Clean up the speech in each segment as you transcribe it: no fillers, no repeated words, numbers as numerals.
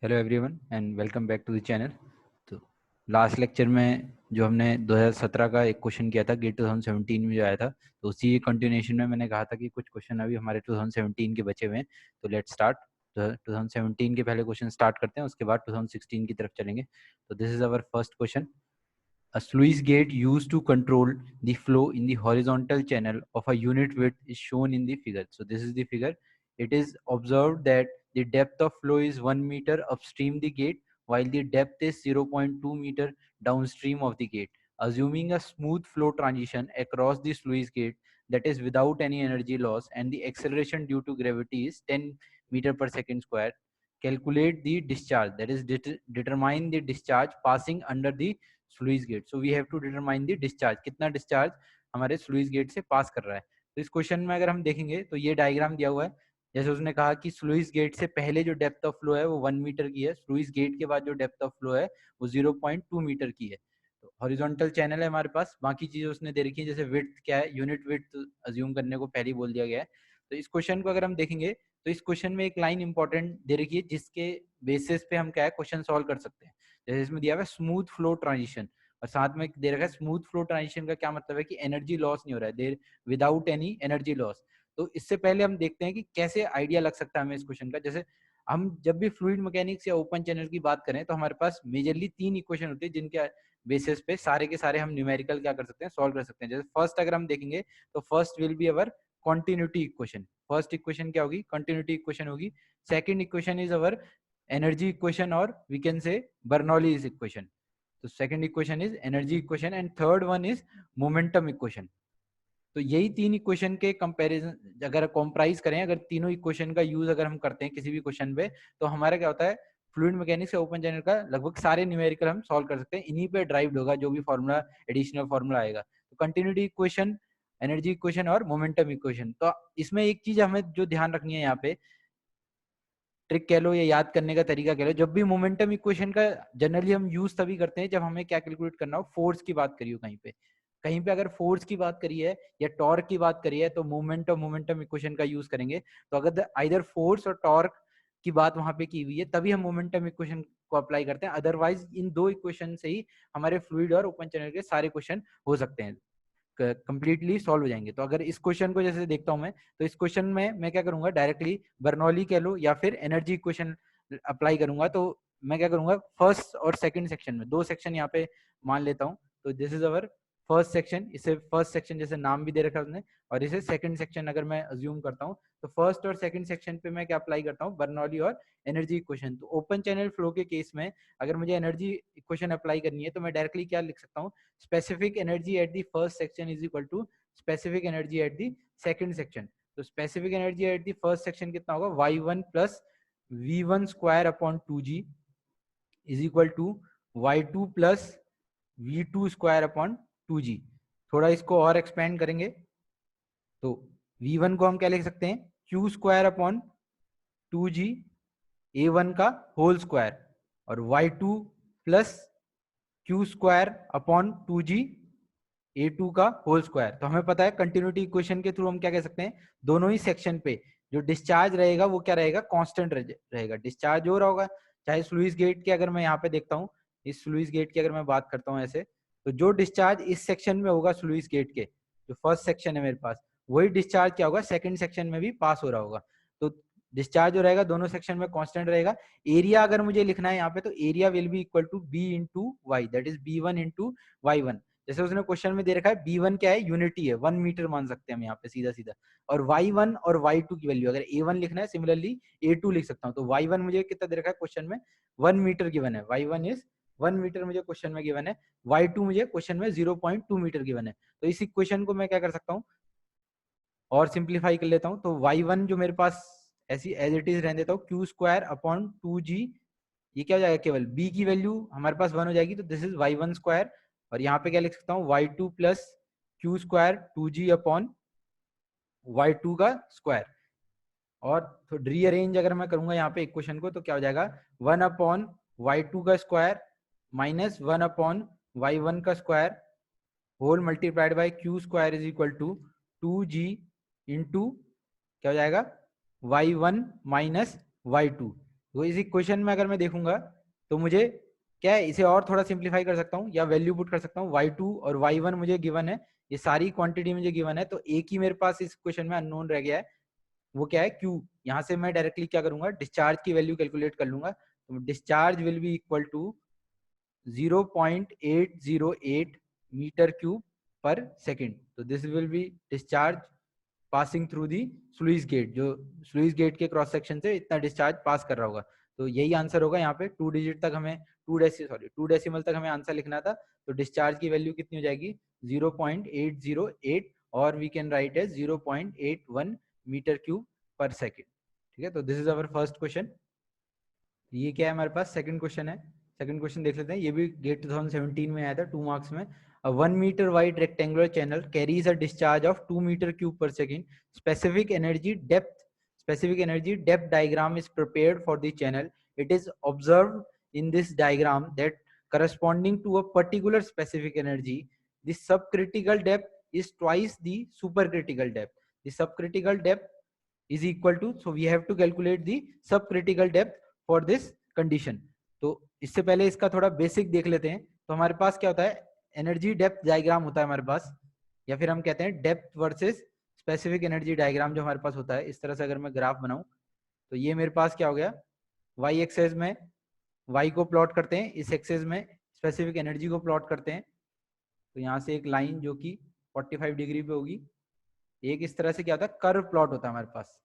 Hello everyone and welcome back to the channel. तो last lecture में जो हमने 2017 का एक क्वेश्चन किया था गेट 2017 में जो आया था, तो उसी कंटिन्यूएशन में मैंने कहा था कि कुछ क्वेश्चन अभी हमारे 2017 के बचे हुए हैं। तो लेट्स स्टार्ट। 2017 के पहले क्वेश्चन स्टार्ट करते हैं, उसके बाद 2016 की तरफ चलेंगे। तो this is our first question. A sluice gate used to control the flow in the horizontal channel of a unit width is shown in the figure. So this is the figure. It is observed that the depth of flow is 1 meter upstream the gate, while the depth is 0.2 meter downstream of the gate. Assuming a smooth flow transition across the sluice gate that is without any energy loss, and the acceleration due to gravity is 10 meter per second square, calculate the discharge, that is determine the discharge passing under the sluice gate. So we have to determine the discharge, कितना discharge हमारे sluice gate से pass कर रहा है. तो इस question में अगर हम देखेंगे तो ये डायग्राम दिया हुआ है. जैसे उसने कहा कि स्लुइस गेट से पहले जो डेप्थ ऑफ फ्लो है वो 1 मीटर की है, स्लुइस गेट के बाद जो डेप्थ ऑफ फ्लो है वो 0.2 मीटर की है. तो हॉरिजॉन्टल चैनल है हमारे पास, बाकी चीजें उसने दे रखी है, जैसे विड्थ क्या है, यूनिट विड्थ अज्यूम करने को पहले ही बोल दिया गया है. तो इस क्वेश्चन को अगर हम देखेंगे तो इस क्वेश्चन में एक लाइन इंपॉर्टेंट दे रखी है जिसके बेसिस पे हम क्या है क्वेश्चन सॉल्व कर सकते हैं. जैसे इसमें दिया हुआ है स्मूथ फ्लो ट्रांजिशन, और साथ में दे रखा है स्मूथ फ्लो ट्रांजिशन का क्या मतलब है कि एनर्जी लॉस नहीं हो रहा है, देर विदाउट एनी एनर्जी लॉस. तो इससे पहले हम देखते हैं कि कैसे आइडिया लग सकता है हमें इस क्वेश्चन का. जैसे हम जब भी फ्लूइड मैकेनिक्स या ओपन चैनल की बात करें तो हमारे पास मेजरली 3 इक्वेशन होती है जिनके बेसिस पे सारे के सारे हम न्यूमेरिकल क्या कर सकते हैं, सॉल्व कर सकते हैं. जैसे फर्स्ट अगर हम देखेंगे तो first will be our continuity equation. First equation क्या होगी, कॉन्टिन्यूटी इक्वेशन होगी. Second equation is our energy equation, और we can say Bernoulli's equation. तो second equation is energy equation and third one is momentum equation. तो यही तीन equation के comparison अगर कॉम्प्राइज करें, अगर तीनों इक्वेशन का यूज अगर हम करते हैं किसी भी क्वेश्चन पे, तो हमारा क्या होता है, फ्लूइड मैकेनिक्स या ओपन चैनल का लगभग सारे न्यूमेरिकल हम सॉल्व कर सकते हैं. इन्हीं पे ड्राइव्ड होगा जो भी फॉर्मूला, एडिशनल फॉर्मूला आएगा. तो कंटिन्यूटी इक्वेशन, एनर्जी इक्वेशन और मोमेंटम इक्वेशन. तो इसमें एक चीज हमें जो ध्यान रखनी है यहाँ पे, ट्रिक कह लो या याद करने का तरीका कह लो, जब भी मोमेंटम इक्वेशन का जनरली हम यूज तभी करते हैं जब हमें क्या कैलकुलेट करना हो, फोर्स की बात करी हो कहीं पे. कहीं पे अगर फोर्स की बात करी है या टॉर्क की बात करी है तो मोमेंट और मोमेंटम इक्वेशन का यूज करेंगे. तो अगर आइदर फोर्स और टॉर्क की बात वहां पे की हुई है तभी हम मोमेंटम इक्वेशन को अप्लाई करते हैं. अदरवाइज इन दो इक्वेशन से ही हमारे फ्लूइड और ओपन चैनल के सारे क्वेश्चन हो सकते हैं, कंप्लीटली सॉल्व हो जाएंगे. तो अगर इस क्वेश्चन को जैसे देखता हूं मैं, तो इस क्वेश्चन में मैं क्या करूंगा, डायरेक्टली बर्नौली कह लो या फिर एनर्जी इक्वेशन अप्लाई करूंगा. तो मैं क्या करूंगा, फर्स्ट और सेकंड सेक्शन में, दो सेक्शन यहाँ पे मान लेता हूँ. तो this is our first section, इसे फर्स्ट सेक्शन जैसे नाम भी दे रखा है उसने, और इसे सेकंड सेक्शन अगर मैं अज्यूम करता हूँ, तो फर्स्ट और सेकंड सेक्शन पे मैं क्या अप्लाई करता हूँ, बर्नौली और एनर्जी इक्वेशन. तो ओपन चैनल फ्लो के केस में अगर मुझे एनर्जी इक्वेशन अप्लाई करनी है तो मैं डायरेक्टली क्या लिख सकता हूँ, specific energy at the first section is equal to specific energy at the second section. तो specific energy at the first section कितना होगा, y1 plus v1 square upon 2g is equal to y2 plus v2 square upon 2g. थोड़ा इसको और expand करेंगे तो v1 को हम क्या लिख सकते हैं, q square upon 2g a1 का होल स्क्वायर, और y2 plus q square upon 2g a2 का होल स्क्वायर. तो हमें पता है कंटिन्यूटी इक्वेशन के थ्रू हम क्या कह सकते हैं, दोनों ही सेक्शन पे जो डिस्चार्ज रहेगा वो क्या रहेगा, कांस्टेंट रहेगा. डिस्चार्ज हो रहा होगा चाहे स्लुइस गेट के, अगर मैं यहाँ पे देखता हूँ इस स्लुइस गेट की अगर मैं बात करता हूँ ऐसे, तो जो डिस्चार्ज इस सेक्शन में होगा स्लुइस गेट के, जो फर्स्ट सेक्शन है मेरे पास, वही डिस्चार्ज क्या होगा सेकंड सेक्शन में भी पास हो रहा होगा. तो डिस्चार्ज जो रहेगा दोनों सेक्शन में कांस्टेंट रहेगा. एरिया अगर मुझे लिखना है यहाँ पे, तो area will be equal to B into Y, that is b1 into y1. जैसे उसने क्वेश्चन में दे रखा है b1 क्या है, यूनिटी है, 1 मीटर मान सकते हैं हम यहाँ पे सीधा सीधा. और y1 और y2 की वैल्यू अगर a1 लिखना है, सिमिलरली a2 लिख सकता हूँ. तो y1 मुझे कितना दे रखा है क्वेश्चन में, 1 मीटर गिवन है, y1 इज 1 मीटर मुझे क्वेश्चन में गिवन है, y2 मुझे क्वेश्चन में 0.2 मीटर गिवन है. तो इस इक्वेशन को मैं क्या कर सकता हूँ और सिंप्लीफाई कर लेता हूँ. तो y1 जो मेरे पास ऐसी एज इट इज रहने देता हूँ, q स्क्वायर अपॉन 2g, ये क्या हो जाएगा, केवल b की वैल्यू हमारे पास 1 हो जाएगी, तो दिस इज y1 स्क्वायर. और यहाँ पे क्या लिख सकता हूँ, y2 plus Q square 2g upon y2 का स्क्वायर. और तो रीअरेंज अगर मैं करूंगा यहाँ पे इक्वेशन को, तो क्या हो जाएगा, 1 अपॉन y2 का स्क्वायर माइनस 1 अपॉन y1 का square whole multiplied by Q square is equal to 2g into क्या हो जाएगा, y1 माइनस y2. वो इस इक्वेशन में अगर मैं देखूंगा तो मुझे क्या है, इसे और थोड़ा सिंप्लीफाई कर सकता हूँ या वैल्यू पुट कर सकता हूँ। y2 और y1 मुझे गिवन है, ये सारी क्वांटिटी मुझे गिवन है, तो एक ही मेरे पास इस क्वेश्चन में अननोन रह गया है, वो क्या है Q। यहाँ से मैं डायरेक्टली क्या करूंगा, डिस्चार्ज की वैल्यू कैलकुलेट कर लूंगा। तो discharge will be equal to 0.808 metre cube पर सेकेंड। तो this will be discharge passing through the sluice gate, जो स्लुइस गेट के क्रॉस सेक्शन से इतना डिस्चार्ज पास कर रहा होगा। तो यही आंसर होगा यहाँ पे। 2 डिजिट तक हमें 2 डेसिमल तक हमें आंसर लिखना था। तो डिस्चार्ज की वैल्यू कितनी हो जाएगी, 0.808, और we can write as 0.81 metre cube पर सेकेंड। ठीक है, तो this is our first question. ये क्या है हमारे पास, सेकंड क्वेश्चन है। सेकंड क्वेश्चन देख लेते हैं, ये भी गेट 2017 में आया था, 2 मार्क्स में। A 1 meter wide rectangular channel carries a discharge of 2 meter cube per second. Specific energy depth diagram is prepared for the channel. It is observed in this diagram that corresponding to a particular specific energy, the subcritical depth is twice the supercritical depth. The subcritical depth is equal to, so we have to calculate the subcritical depth for this condition. तो इससे पहले इसका थोड़ा basic देख लेते हैं। तो हमारे पास क्या होता है, एनर्जी डेप्थ डायग्राम होता है हमारे पास, या फिर हम कहते हैं depth versus specific energy diagram जो हमारे पास होता है। इस तरह से अगर मैं ग्राफ बनाऊं तो ये मेरे पास क्या हो गया, वाई एक्सेस में वाई को प्लॉट करते हैं, इस एक्सेस में स्पेसिफिक एनर्जी को प्लॉट करते हैं। तो यहाँ से एक लाइन जो कि 45 डिग्री पे होगी, एक इस तरह से क्या होता है, कर्व प्लॉट होता है हमारे पास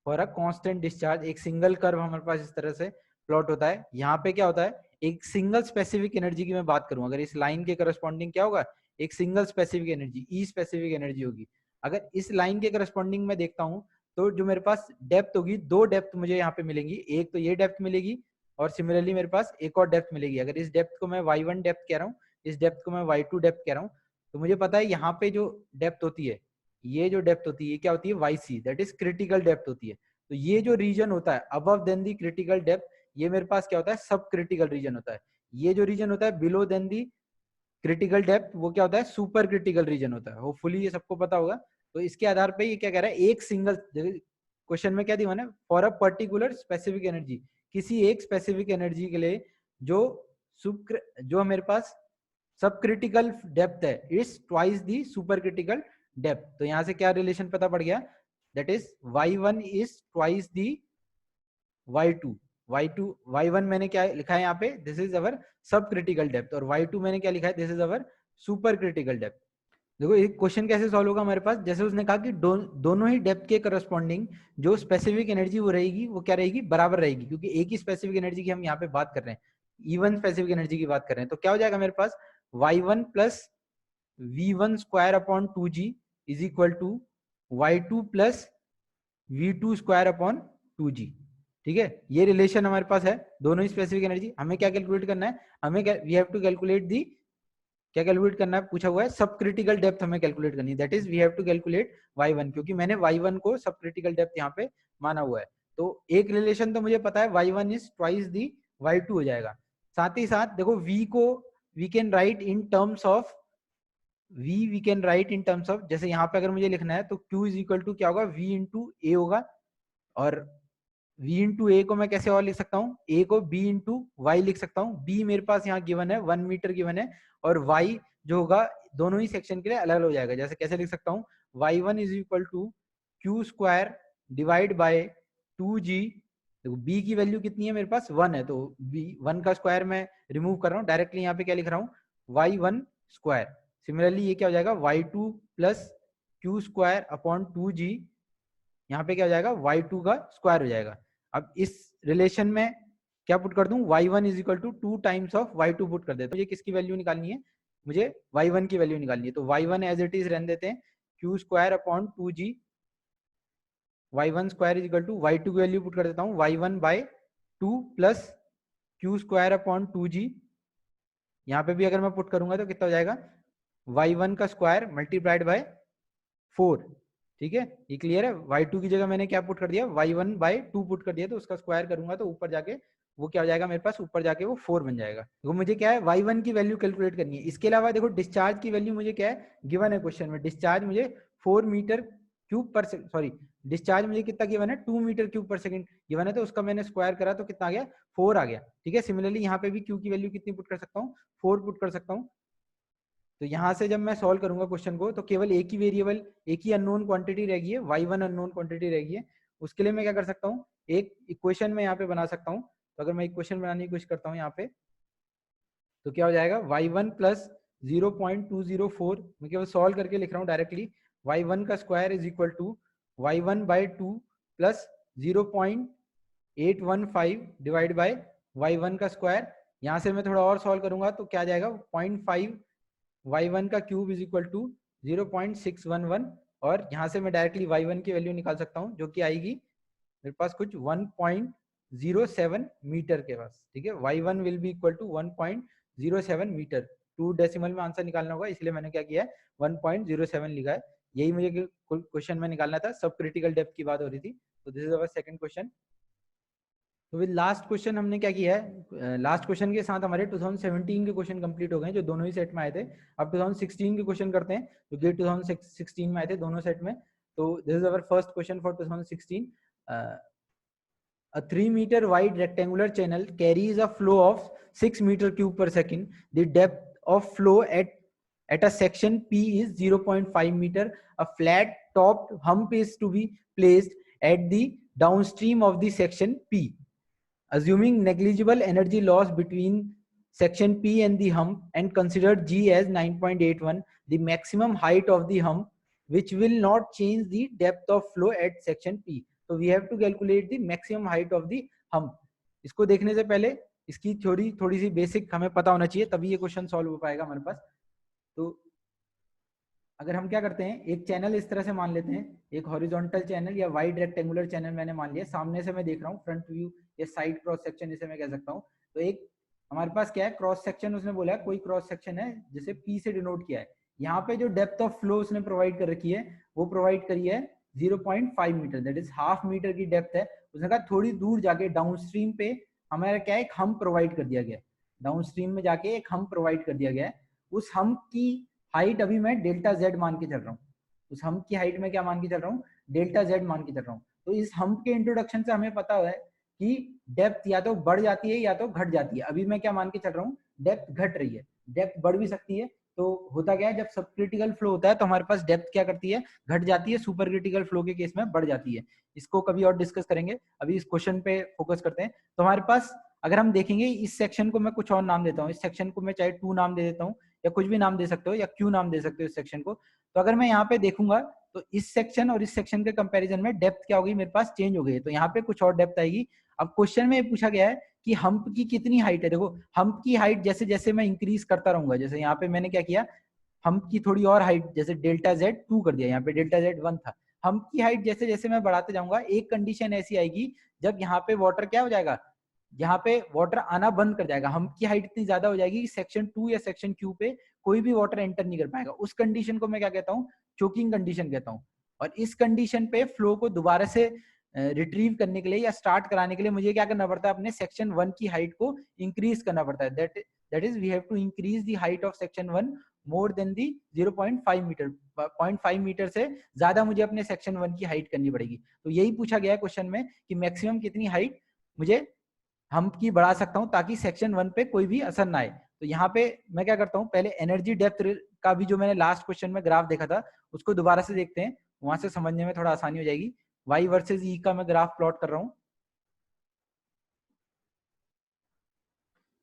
फॉर अ कांस्टेंट डिस्चार्ज। एक सिंगल कर्व हमारे पास इस तरह से प्लॉट होता है। यहाँ पे क्या होता है, एक सिंगल स्पेसिफिक एनर्जी की मैं बात करूं, अगर इस लाइन के करस्पॉन्डिंग क्या होगा, एक सिंगल स्पेसिफिक एनर्जी, ई स्पेसिफिक एनर्जी होगी। अगर इस लाइन के करस्पॉन्डिंग में देखता हूं तो जो मेरे पास डेप्थ होगी, 2 डेप्थ मुझे यहाँ पे मिलेंगी। एक तो ये डेप्थ मिलेगी और सिमिलरली मेरे पास एक और डेप्थ मिलेगी। अगर इस डेप्थ को मैं y1 डेप्थ कह रहा हूँ, इस डेप्थ को मैं y2 डेप्थ कह रहा हूँ, तो मुझे पता है यहाँ पे जो डेप्थ होती है, ये जो डेप्थ होती है, ये क्या होती है, YC, that is critical depth होती है। तो ये जो रीजन होता है above than the critical depth, ये मेरे पास क्या होता है, सब क्रिटिकल रीजन होता है। ये जो रीजन होता है below than the critical depth, वो क्या होता है, सुपर क्रिटिकल रीजन होता है। होपफुली ये सबको पता होगा। तो इसके आधार पे ये क्या कह रहा है, एक सिंगल क्वेश्चन में क्या दिया है, for a particular specific energy, किसी एक स्पेसिफिक एनर्जी के लिए जो जो मेरे पास सब क्रिटिकल डेप्थ है, is twice the super critical depth. तो यहां से क्या रिलेशन पता पड़ गया, that is y1 is twice the y2। y1 मैंने क्या लिखा है यहाँ पे, दिस इज अवर सब क्रिटिकल डेप्थ, और y2 मैंने क्या लिखा है, this is our super critical depth. देखो एक क्वेश्चन कैसे सॉल्व होगा हमारे पास, जैसे उसने कहा कि दोनों ही डेप्थ के करस्पॉन्डिंग जो स्पेसिफिक एनर्जी वो रहेगी, वो क्या रहेगी, बराबर रहेगी, क्योंकि एक ही स्पेसिफिक एनर्जी की हम यहाँ पे बात कर रहे हैं, इवन स्पेसिफिक एनर्जी की बात कर रहे हैं। तो क्या हो जाएगा मेरे पास, y1 plus v1 square upon 2g is equal to y2 plus v2 square upon 2g। ठीक है, ये रिलेशन हमारे पास है, दोनों ही स्पेसिफिक एनर्जी। हमें क्या कैलकुलेट करना है, हमें we have to calculate the, क्या कैलकुलेट करना है, पूछा हुआ है सब क्रिटिकल डेप्थ हमें कैलकुलेट करनी है, that is we have to calculate y1, क्योंकि मैंने y1 को सब क्रिटिकल डेप्थ यहाँ पे माना हुआ है। तो एक रिलेशन तो मुझे पता है, y1 is twice the y2 हो जाएगा। साथ ही साथ देखो v को we can write in terms of we can write in terms of, जैसे यहाँ पे अगर मुझे लिखना है तो q इज इक्वल टू क्या होगा, v इंटू ए होगा, और v इंटू ए को मैं कैसे और लिख सकता हूँ, a को b इंटू वाई लिख सकता हूँ। b मेरे पास यहाँ गिवन है 1 मीटर गिवन है, और y जो होगा दोनों ही सेक्शन के लिए अलग अलग हो जाएगा। जैसे कैसे लिख सकता हूँ, y1 is equal to Q square divide by 2g। देखो b की वैल्यू कितनी है मेरे पास, 1 है, तो b 1 का स्क्वायर मैं रिमूव कर रहा हूँ, डायरेक्टली यहाँ पे क्या लिख रहा हूँ, y1 स्क्वायर। सिमिलरली ये क्या हो जाएगा, y2 plus Q square upon 2g, यहाँ पे क्या हो जाएगा, y2 का स्क्वायर हो जाएगा। अब इस रिलेशन में क्या पुट कर दूं, y1 is equal to 2 times of y2 put कर देते हैं। मुझे किसकी वैल्यू निकालनी है, मुझे y1 की वैल्यू निकालनी है। तो y1 एज इट इज रहने देते हैं, q square upon 2g, y1 square is equal to y2 की वैल्यू पुट कर देता हूँ, y1 by 2 plus q square upon 2g। यहाँ पे भी अगर मैं पुट करूंगा तो कितना हो जाएगा, y1 का स्क्वायर मल्टीप्लाइड बाय 4। ठीक है, ये क्लियर है। y2 की जगह मैंने क्या पुट कर दिया, y1 बाय 2 पुट कर दिया, तो उसका स्क्वायर करूंगा तो ऊपर जाके वो क्या हो जाएगा मेरे पास, ऊपर जाके वो 4 बन जाएगा। तो मुझे क्या है, y1 की वैल्यू कैलकुलेट करनी है। इसके अलावा देखो डिस्चार्ज की वैल्यू मुझे क्या है, गिवन है क्वेश्चन में, डिस्चार्ज मुझे 4 मीटर क्यूब पर सॉरी डिस्चार्ज मुझे कितना गिवन है 2 मीटर क्यूब पर सेकंड गिवन है, तो उसका मैंने स्क्वायर करा तो कितना आ गया 4 आ गया। ठीक है, सिमिलरली यहाँ पे भी क्यू की वैल्यू कितनी पुट कर सकता हूँ 4 पुट कर सकता हूँ। तो यहाँ से जब मैं सॉल्व करूंगा क्वेश्चन को तो केवल एक ही वेरिएबल, एक ही अननोन क्वांटिटी रहेगी है, y1 अननोन क्वांटिटी रहेगी है। उसके लिए मैं क्या कर सकता हूँ, एक इक्वेशन में यहाँ पे बना सकता हूँ। तो अगर मैं इक्वेशन बनाने की कोशिश करता हूँ यहाँ पे, तो क्या हो जाएगा y1 प्लस 0.204, मैं केवल सॉल्व करके लिख रहा हूँ डायरेक्टली, y1 का square is equal to y1/2 plus 0.815 divide by y1 का स्क्वायर। यहाँ से मैं थोड़ा और सॉल्व करूंगा तो क्या आ जाएगा 0.5 y1 का क्यूब इज इक्वल टू 0.611, और यहाँ से मैं डायरेक्टली y1 की वैल्यू निकाल सकता हूँ जो कि आएगी मेरे पास कुछ 1.07 मीटर के पास। ठीक है, y1 will be equal to 1.07 metre. 2 decimal में आंसर निकालना होगा, इसलिए मैंने क्या किया है 1.07 लिखा है। यही मुझे क्वेश्चन में निकालना था, सब क्रिटिकल डेप्थ की बात हो रही थी। तो this is our second question. तो विद लास्ट क्वेश्चन हमने क्या किया है, लास्ट क्वेश्चन के साथ हमारे 2017 के क्वेश्चन कंप्लीट हो गए जो दोनों ही सेट में आए थे। अब 2016 के क्वेश्चन करते हैं जो गेट 2016 में आए थे दोनों सेट में। तो this is our first question for 2016। A 3 meter wide rectangular channel carries a flow of 6 meter cube per second. The depth of flow at a section P is 0.5 meter. A flat topped hump is to be placed at the downstream of the section P. Assuming negligible energy loss between section P and the hump and considered G as 9.81, the maximum height of the hump, which will not change the depth of flow at section P. So we have to calculate the maximum height of the hump. इसको देखने से पहले इसकी थोड़ी सी basic हमें पता होना चाहिए, तभी ये क्वेश्चन सॉल्व हो पाएगा हमारे पास। तो अगर हम क्या करते हैं, एक चैनल इस तरह से मान लेते हैं, एक हॉरिजॉन्टल चैनल या वाइड रेक्टेंगुलर चैनल मैंने मान लिया, सामने से मैं देख रहा हूँ, फ्रंट व्यू या साइड क्रॉस सेक्शन इसे मैं कह सकता हूँ। तो एक हमारे पास क्या है क्रॉस सेक्शन, उसने बोला है कोई क्रॉस सेक्शन है जिसे P से डिनोट किया है। यहाँ पे जो डेप्थ ऑफ फ्लो उसने प्रोवाइड कर रखी है वो प्रोवाइड करी है 0.5 metre, that is half metre की डेप्थ है। उसने कहा थोड़ी दूर जाके डाउनस्ट्रीम पे हमारा क्या है एक हम्प प्रोवाइड कर दिया गया है, डाउनस्ट्रीम में जाके एक हम्प प्रोवाइड कर दिया गया है। उस हम्प की हाइट अभी मैं डेल्टा जेड मान के चल रहा हूँ, उस हम्प की हाइट में क्या मान के चल रहा हूँ डेल्टा जेड मान के चल रहा हूँ। तो इस हम्प के इंट्रोडक्शन से हमें पता है कि डेप्थ या तो बढ़ जाती है या तो घट जाती है। अभी मैं क्या मान के चल रहा हूँ डेप्थ घट रही है, डेप्थ बढ़ भी सकती है। तो होता क्या है जब सब क्रिटिकल फ्लो होता है तो हमारे पास डेप्थ क्या करती है घट जाती है, सुपर क्रिटिकल फ्लो के केस में बढ़ जाती है। इसको कभी और डिस्कस करेंगे, अभी इस क्वेश्चन पे फोकस करते हैं। तो हमारे पास अगर हम देखेंगे इस सेक्शन को मैं कुछ और नाम देता हूँ, इस सेक्शन को मैं चाहे 2 नाम दे देता हूँ या कुछ भी नाम दे सकते हो या क्यू नाम दे सकते हो इस सेक्शन को। तो अगर मैं यहाँ पे देखूंगा तो इस सेक्शन और इस सेक्शन के कंपैरिजन में डेप्थ क्या होगी मेरे पास चेंज हो गई है, तो यहाँ पे कुछ और डेप्थ आएगी। अब क्वेश्चन में पूछा गया है कि हम्प की कितनी हाइट है। देखो हम्प की हाइट जैसे जैसे मैं इंक्रीज करता रहूंगा, जैसे यहाँ पे मैंने क्या किया हम्प की थोड़ी और हाइट जैसे डेल्टा जेड 2 कर दिया, यहाँ पे डेल्टा जेड 1 था। हम्प की हाइट जैसे जैसे मैं बढ़ाते जाऊंगा एक कंडीशन ऐसी आएगी जब यहाँ पे वाटर क्या हो जाएगा, यहाँ पे वाटर आना बंद कर जाएगा, हम्प की हाइट इतनी ज्यादा हो जाएगी कि सेक्शन 2 या सेक्शन क्यू पे कोई भी वाटर एंटर नहीं कर पाएगा। उस कंडीशन को मैं क्या कहता हूँ चोकिंग कंडीशन कहता हूँ। और इस कंडीशन पे फ्लो को दोबारा से रिट्रीव करने के लिए या स्टार्ट कराने के लिए मुझे क्या करना पड़ता है अपने सेक्शन 1 की हाइट को इंक्रीज करना पड़ता है। That is we have to increase the height of section 1 more than the 0.5 metre, 0.5 metre से ज्यादा मुझे अपने सेक्शन 1 की हाइट करनी पड़ेगी। तो यही पूछा गया है क्वेश्चन में कि मैक्सिमम कितनी हाइट मुझे हम्प की बढ़ा सकता हूं ताकि सेक्शन 1 पे कोई भी असर ना आए। तो यहाँ पे मैं क्या करता हूँ पहले एनर्जी डेप्थ का भी जो मैंने लास्ट क्वेश्चन में ग्राफ देखा था उसको दोबारा से देखते हैं, वहां से समझने में थोड़ा आसानी हो जाएगी। y वर्सेस e का मैं ग्राफ प्लॉट कर रहा हूँ,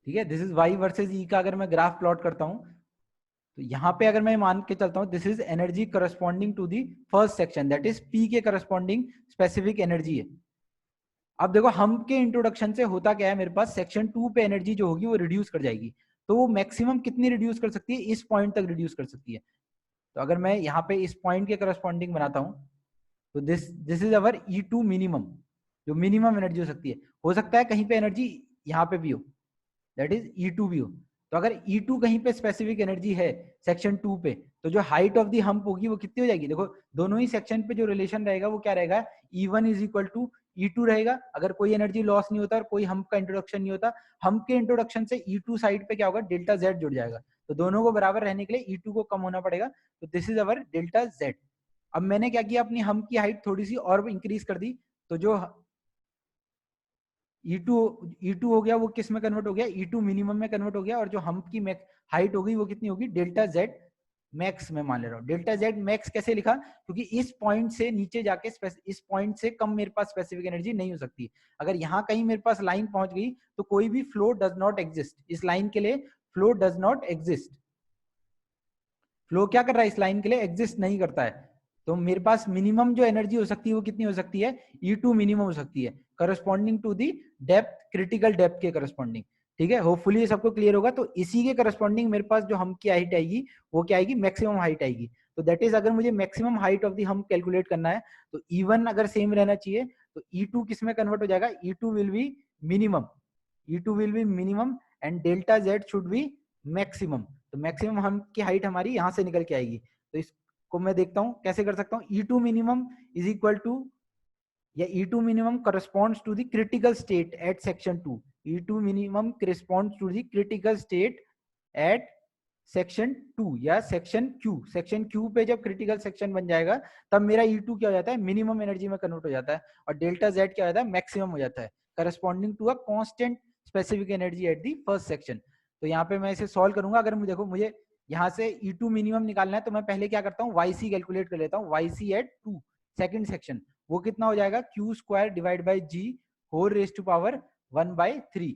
ठीक है, this is y versus e का अगर मैं ग्राफ प्लॉट करता हूँ तो यहाँ पे अगर मैं मान के चलता हूँ this is energy corresponding to the first section, that is p के करस्पॉन्डिंग स्पेसिफिक एनर्जी है। अब देखो हम के इंट्रोडक्शन से होता क्या है मेरे पास सेक्शन 2 पे एनर्जी जो होगी वो रिड्यूस कर जाएगी, तो वो मैक्सिमम कितनी रिड्यूस कर सकती है इस पॉइंट तक रिड्यूस कर सकती है। तो अगर मैं यहाँ पे इस पॉइंट के करस्पॉन्डिंग बनाता हूँ तो this is our E2 minimum, जो मिनिमम एनर्जी हो सकती है। हो सकता है कहीं पे एनर्जी यहाँ पे भी हो, दैट इज E2 भी हो। तो अगर E2 कहीं पे स्पेसिफिक एनर्जी है सेक्शन 2 पे तो जो हाइट ऑफ दी हम्प होगी वो कितनी हो जाएगी। देखो दोनों ही सेक्शन पे जो रिलेशन रहेगा वो क्या रहेगा E1 is equal to E2 रहेगा। अगर कोई एनर्जी लॉस नहीं होता और कोई हम्प का इंट्रोडक्शन नहीं होता, हम्प के इंट्रोडक्शन से E2 साइड पे क्या होगा डेल्टा जेड जुड़ जाएगा, तो दोनों को बराबर रहने के लिए E2 को कम होना पड़ेगा। तो this is our delta Z. अब मैंने क्या किया, अपनी हम की हाइट थोड़ी सी और इंक्रीज कर दी, तो जो E2 हो गया वो किस में कन्वर्ट हो गया, E2 मिनिमम में कन्वर्ट हो गया, और जो हम्प की हाइट हो गई वो कितनी होगी, डेल्टा जेड मैक्स में मान ले रहा हूँ। डेल्टा जेड मैक्स कैसे लिखा, क्योंकि इस पॉइंट से नीचे जाके इस पॉइंट से कम मेरे पास स्पेसिफिक एनर्जी नहीं हो सकती। अगर यहाँ कहीं मेरे पास लाइन पहुंच गई तो कोई भी फ्लो डज नॉट एग्जिस्ट, इस लाइन के लिए flow does not exist. Flow क्या कर रहा है, इस लाइन के लिए एग्जिस्ट नहीं करता है। तो मेरे पास मिनिमम जो एनर्जी हो सकती है वो कितनी हो सकती है, E2 मिनिमम हो सकती है, corresponding to the depth, critical depth के करस्पॉन्डिंग। ठीक है, होपफुली ये सबको क्लियर होगा। तो इसी के करस्पॉन्डिंग मेरे पास जो हम की हाइट आएगी वो क्या आएगी, मैक्सिमम हाइट आएगी। तो दैट इज, अगर मुझे मैक्सिमम हाइट ऑफ दी हम कैलकुलेट करना है तो E1 अगर सेम रहना चाहिए तो E2 किस में कन्वर्ट हो जाएगा, E2 will be minimum, E2 will be minimum and delta Z should be maximum. तो मैक्सिमम हम की हाइट हमारी यहां से निकल के आएगी। तो इसको मैं देखता हूं कैसे कर सकता हूं, E2 minimum is equal to, या E2 minimum corresponds to the critical state at section 2. E2 minimum corresponds to the critical state at section 2 या सेक्शन Q। सेक्शन Q पे जब क्रिटिकल सेक्शन बन जाएगा तब मेरा E2 क्या हो जाता है, मिनिमम एनर्जी में कन्वर्ट हो जाता है, और डेल्टा Z क्या हो जाता है, मैक्सिमम हो जाता है, corresponding to a constant specific energy at the first section. तो यहाँ पे मैं इसे सॉल्व करूंगा। अगर मुझे देखो, मुझे यहाँ से E2 मिनिमम निकालना है तो मैं पहले क्या करता हूँ, YC कैलकुलेट कर लेता हूँ, YC एट 2 सेकंड सेक्शन, वो कितना हो जाएगा, Q square divide by G whole raise to power 1/3।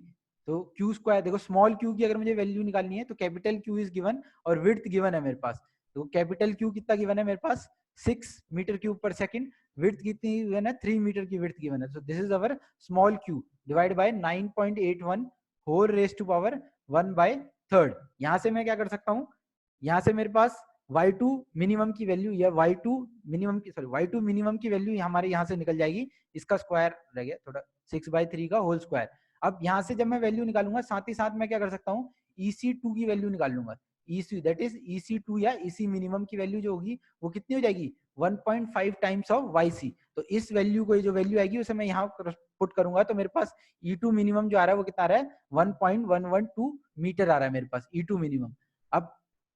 तो क्यू स्क्वायर, देखो स्मॉल क्यू की अगर मुझे वैल्यू निकालनी है तो कैपिटल क्यू इज गिवन और विड्थ गिवन है मेरे पास। तो कैपिटल क्यू कितना गिवन है मेरे पास, 6 मीटर क्यूब पर सेकंड, विड्थ कितनी गिवन है, 3 मीटर की विड्थ गिवन है। So this is our small Q divide by 9.81 whole raise to power 1/3। यहाँ से मैं क्या कर सकता हूँ, यहाँ से मेरे पास y2 मिनिमम की वैल्यू, या y2 मिनिमम की, सॉरी y2 मिनिमम की वैल्यू हमारे यहाँ से निकल जाएगी, इसका स्क्वायर रह गया थोड़ा, 6/3 का होल स्क्वायर। अब यहाँ से जब मैं वैल्यू निकालूंगा साथ ही साथ मैं क्या कर सकता हूँ, EC2 की वैल्यू निकाल लूंगा। EC दैट इज EC2 या EC मिनिमम की वैल्यू जो होगी वो कितनी हो जाएगी, 1.5 टाइम्स ऑफ YC। तो इस वैल्यू को, जो वैल्यू आएगी उसे मैं यहाँ पुट करूंगा तो मेरे पास E2 मिनिमम जो आ रहा है वो कितना आ रहा है, 1.112 मीटर आ रहा है मेरे पास E2 मिनिमम। अब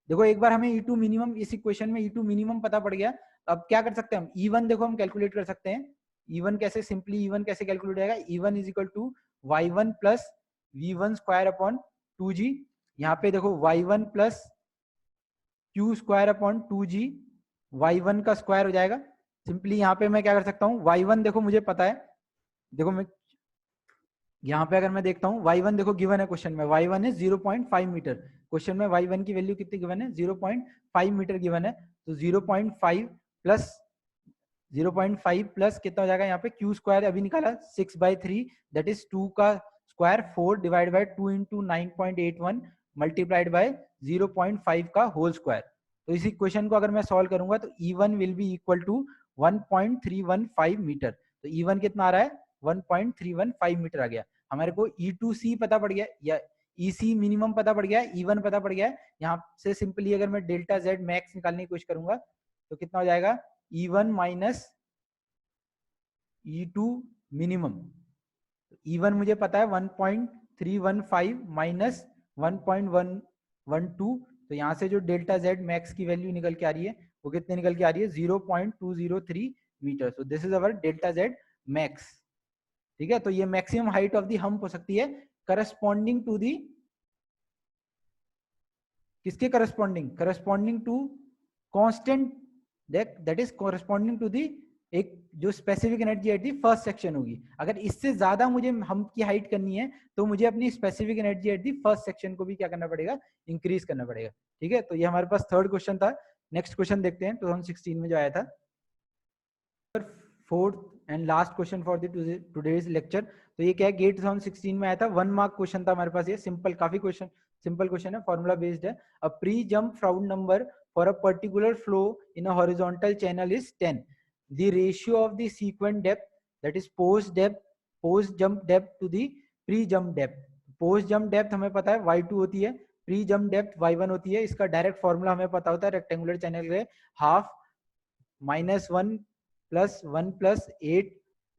देखो एक बार हमें E2 मिनिमम, इस इक्वेशन में E2 मिनिमम पता पड़ गया, अब क्या कर सकते हैं हम, E1 देखो हम कैलकुलेट कर सकते हैं। E1 कैसे, सिंपली E1 कैसे कैलकुलेट होगा, E1 is equal to y1 plus v1 square upon 2g। यहाँ पे देखो y1 plus q square upon 2g, y1 का स्क्वायर हो जाएगा। सिंपली यहाँ पे मैं क्या कर सकता हूँ, y1 देखो मुझे पता है, देखो मैं यहाँ पे अगर मैं देखता हूँ y1 देखो गिवन है क्वेश्चन में, y1 है 0.5 मीटर। क्वेश्चन में y1 की वैल्यू कितनी गिवन है, 0.5 मीटर गिवन है। तो 0.5 प्लस 0.5 प्लस कितना हो जाएगा, यहाँ पे q स्क्वायर अभी निकाला 6/3, दैट इज 2 का square 4 divide by 2 into 9.81 multiplied by 0.5 का होल स्क्वायर। तो इसी क्वेश्चन को अगर मैं सॉल्व करूंगा तो E1 will be equal to 1.315 metre. तो E1 कितना आ रहा है, 1.315 मीटर आ गया। हमारे को E2C पता पड़ गया, या EC मिनिमम पता पड़ गया है, E1 पता पड़ गया है। यहाँ से सिंपली अगर मैं डेल्टा Z मैक्स निकालने की कोशिश करूंगा तो कितना हो जाएगा, E1 minus E2 minimum. E1 मुझे पता है 1.315 माइनस 1.112। तो यहाँ से जो डेल्टा Z मैक्स की वैल्यू निकल के आ रही है वो कितने निकल के आ रही है, 0.203 metre. So this is our delta Z max. ठीक है, तो ये maximum height of the hump हो सकती है करस्पॉन्डिंग टू दी, किसके corresponding, corresponding to constant, that is corresponding to the एक जो specific energy at the first section होगी। अगर इससे ज्यादा मुझे हम्प की हाइट करनी है तो मुझे अपनी specific energy at the first section को भी क्या करना पड़ेगा, इंक्रीज करना पड़ेगा। ठीक है, तो ये हमारे पास थर्ड क्वेश्चन था। नेक्स्ट क्वेश्चन देखते हैं 2016 में जो आया था, fourth and last question for today's lecture. तो ये क्या है, गेट 2016 में आया था, 1 मार्क क्वेश्चन था हमारे पास। ये सिंपल, काफी क्वेश्चन सिंपल क्वेश्चन है, फॉर्मूला बेस्ड है। A pre jump Froude number for a particular flow in a horizontal channel is 10। The ratio of the sequent depth, that is post jump depth to the pre jump depth. Post jump depth हमें पता है y2 होती है, pre jump depth y1 होती है। इसका direct formula हमें पता होता है, रेक्टेंगुलर चैनल के हाफ -1 प्लस 1 प्लस 8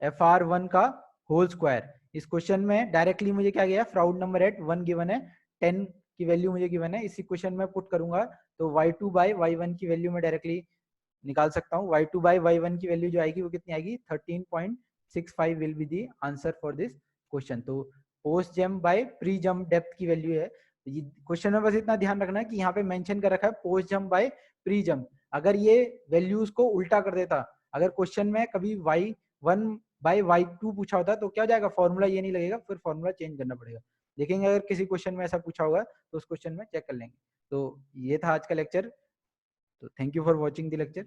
FR1 का होल स्क्वायर। इस क्वेश्चन में डायरेक्टली मुझे क्या गया, फ्राउड नंबर एट 1 गिवन है, 10 की वैल्यू मुझे गिवन है। इस इक्वेशन में पुट करूंगा तो y2 बाई y1 की वैल्यू में डायरेक्टली निकाल सकता हूँ। y2 बाई y1 की वैल्यू जो आएगी वो कितनी आएगी, 13.65 will be the answer for this question. तो post jump by pre jump depth की वैल्यू है। क्वेश्चन में बस इतना ध्यान रखना है कि यहाँ पे मेंशन कर रखा है post jump by pre jump. अगर ये वैल्यूज को उल्टा कर देता, अगर क्वेश्चन में कभी y1 बाय y2 पूछा होता तो क्या जाएगा, फॉर्मूला ये नहीं लगेगा, फिर फॉर्मूला चेंज करना पड़ेगा। देखेंगे अगर किसी क्वेश्चन में ऐसा पूछा होगा तो उस क्वेश्चन में चेक कर लेंगे। तो ये था आज का लेक्चर। तो thank you for watching the lecture.